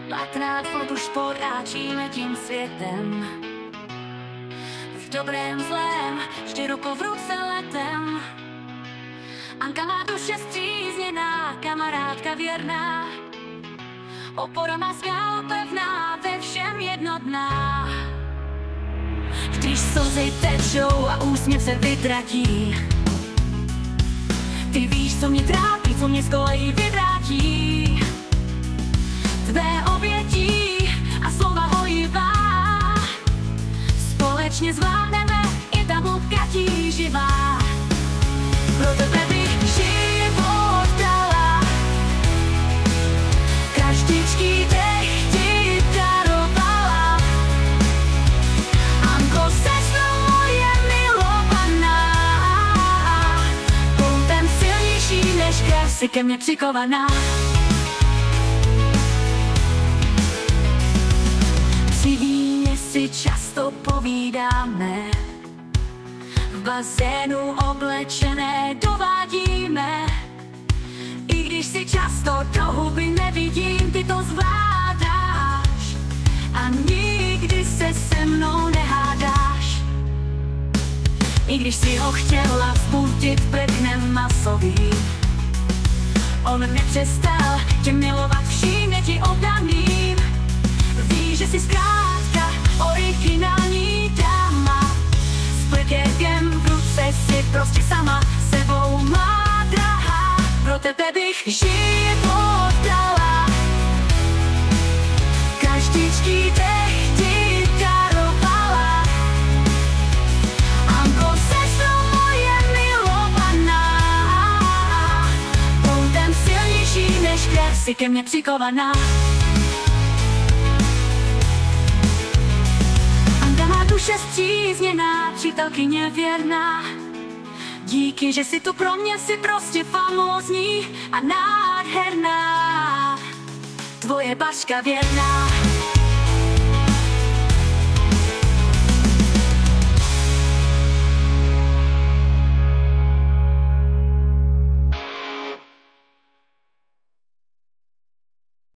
Dvakrát furt už poráčíme tím světem. V dobrém, zlém, vždy ruku v ruce letem. Anka má duše střízněná, kamarádka věrná. Opora má skál pevná, ve všem jednotná. Když slzy tečou a úsměv se vytratí, ty víš, co mě trápí, co mě z kolejí vyvrátí. Tvé obětí a slova hojivá, společně zvládneme, i ta hloubka tíživá. Pro tebe bych život dala, každičký dech ti darovala. Anko, seš moje milovaná, poutem silnější než krev si ke mně přikovaná. Při víně si často povídáme, v bazénu oblečené dovádíme. I když si často do huby nevidím, ty to zvládáš a nikdy se se mnou nehádáš. I když si ho chtěla vzbudit pregnem masovým, on nepřestal tě milovat, vším je ti oddaným. Víš, že jsi zkrátka originální dáma, s pletěkem v ruce si prostě sama sebou má drahá. Pro tebe bych život dala, každičký dech ti darovala. Anko, seš moje milovaná, poutem silnější než krev si ke mně přikovaná. Duše střízněná, přítelkyně věrná. Díky, že jsi tu pro mě, jsi prostě famózní a nádherná. Tvoje baška věrná.